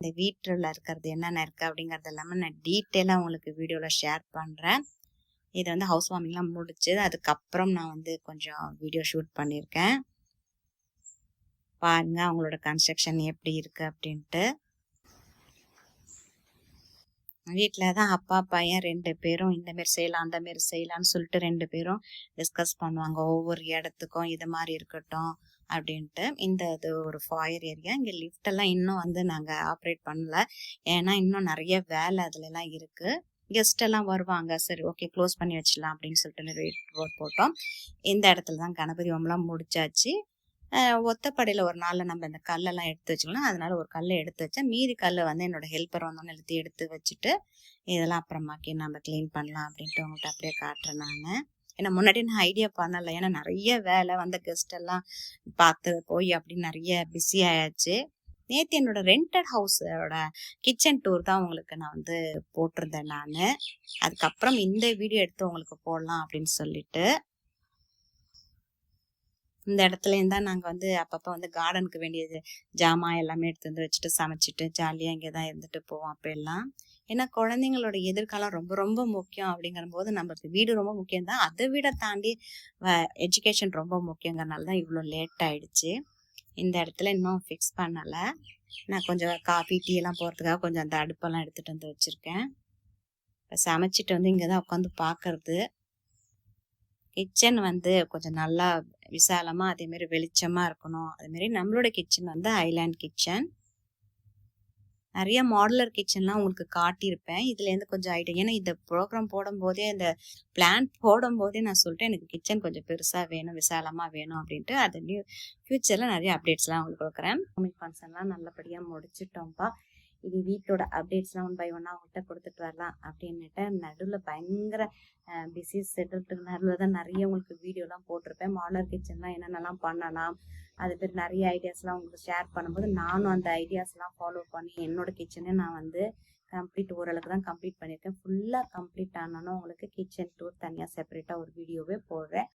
இந்த வீட்டில் இருக்கிறது என்னென்ன இருக்குது அப்படிங்கிறது எல்லாமே நான் டீட்டெயிலாக உங்களுக்கு வீடியோவில் ஷேர் பண்ணுறேன். இது வந்து ஹவுஸ் வார்மிங்லாம் முடிச்சது. அதுக்கப்புறம் நான் வந்து கொஞ்சம் வீடியோ ஷூட் பண்ணியிருக்கேன். பாருங்க அவங்களோட கன்ஸ்ட்ரக்ஷன் எப்படி இருக்குது அப்படின்ட்டு. வீட்டில் தான் அப்பா பையன் 2 பேரும் இந்தமாரி செய்யலாம் அந்தமாரி செய்யலான்னு சொல்லிட்டு 2 பேரும் டிஸ்கஸ் பண்ணுவாங்க. ஒவ்வொரு இடத்துக்கும் இது மாதிரி இருக்கட்டும் அப்படின்ட்டு. இது ஒரு ஃபாயர் ஏரியா. இங்கே லிஃப்ட் எல்லாம் இன்னும் வந்து நாங்கள் ஆப்ரேட் பண்ணல. ஏன்னா இன்னும் நிறைய வேலை அதுலலாம் இருக்குது. கெஸ்ட் எல்லாம் வருவாங்க. சரி ஓகே க்ளோஸ் பண்ணி வச்சிடலாம் அப்படின்னு சொல்லிட்டு வெயிட் போர்ட் போட்டோம். இந்த இடத்துல தான் கணபதி ஹோமம்லாம் முடிச்சாச்சு. ஒத்தப்படையில் ஒரு நாளில் நம்ம இந்த கல்லெல்லாம் எடுத்து வச்சுக்கலாம். அதனால ஒரு கல்லை எடுத்து வச்சேன். மீதி கல்லை வந்து என்னோட ஹெல்ப்பர் வந்தோன்னு எல்லாத்தையும் எடுத்து வச்சுட்டு இதெல்லாம் அப்புறமாக்கி நம்ம க்ளீன் பண்ணலாம் அப்படின்ட்டு உங்கள்கிட்ட அப்படியே காட்டுறேன் நான். ஏன்னா முன்னாடி நான் ஐடியா பண்ணலை. ஏன்னா நிறைய வேலை வந்த கெஸ்ட் எல்லாம் பார்த்து போய் அப்படின்னு நிறைய பிஸி ஆயாச்சு. நேற்று என்னோட ரெண்டட் ஹவுஸோட கிச்சன் டூர் தான் உங்களுக்கு நான் வந்து போட்டிருந்தேன் நான். அதுக்கப்புறம் இந்த வீடியோ எடுத்து உங்களுக்கு போடலாம் அப்படின்னு சொல்லிட்டு இந்த இடத்துல இருந்தா நாங்க வந்து அப்பப்போ வந்து கார்டனுக்கு வேண்டியது ஜாமான் எல்லாமே எடுத்து வந்து வச்சுட்டு சமைச்சிட்டு ஜாலியா இங்கதான் இருந்துட்டு போவோம். அப்ப எல்லாம் ஏன்னா குழந்தைங்களோட எதிர்காலம் ரொம்ப ரொம்ப முக்கியம் அப்படிங்கிற போது நம்மளுக்கு வீடு ரொம்ப முக்கியம் தான். அதை விட தாண்டி எஜுகேஷன் ரொம்ப முக்கியங்கிறனால தான் இவ்வளோ லேட் ஆயிடுச்சு. இந்த இடத்துல இன்னும் ஃபிக்ஸ் பண்ணல. நான் கொஞ்சம் காஃபி டீ எல்லாம் போறதுக்காக கொஞ்சம் அந்த அடுப்பெல்லாம் எடுத்துட்டு வந்து வச்சிருக்கேன். சமைச்சிட்டு வந்து இங்கதான் உட்காந்து பாக்குறது. கிச்சன் வந்து கொஞ்சம் நல்லா விசாலமா அதே மாதிரி வெளிச்சமா இருக்கணும். அதே மாதிரி நம்மளோட கிச்சன் வந்து ஐலாண்ட் கிச்சன். நிறைய மாடுலர் கிச்சன்லாம் உங்களுக்கு காட்டியிருப்பேன். இதுல இருந்து கொஞ்சம் ஐடியா. ஏன்னா இந்த ப்ரோக்ராம் போடும் போதே இந்த பிளான் போடும் போதே நான் சொல்லிட்டேன் எனக்கு கிச்சன் கொஞ்சம் பெருசா வேணும், விசாலமா வேணும் அப்படின்ட்டு. அது ஃபியூச்சர்ல நிறைய அப்டேட்ஸ் எல்லாம் உங்களுக்கு கொடுக்குறேன். ஃபங்க்ஷன்லாம் நல்லபடியா முடிச்சிட்டோம்ப்பா. இது வீட்டோட அப்டேட்ஸ்லாம் 1 by 1 அவங்ககிட்ட கொடுத்துட்டு வரலாம் அப்படின்னுட்டு நடுவில் பயங்கர பிஸி செட்டில்ட்டு நடுவில் தான் நிறைய உங்களுக்கு வீடியோலாம் போட்டிருப்பேன். மாடலர் கிச்சன்லாம் என்னென்னலாம் பண்ணலாம், அது பேர் நிறைய ஐடியாஸ்லாம் உங்களுக்கு ஷேர் பண்ணும்போது நானும் அந்த ஐடியாஸ்லாம் ஃபாலோ பண்ணி என்னோட கிச்சனை நான் வந்து ஓரளவுக்கு தான் கம்ப்ளீட் பண்ணியிருக்கேன். ஃபுல்லாக கம்ப்ளீட் ஆனாலும் உங்களுக்கு கிச்சன் டூர் தனியாக செப்பரேட்டாக ஒரு வீடியோவே போடுறேன்.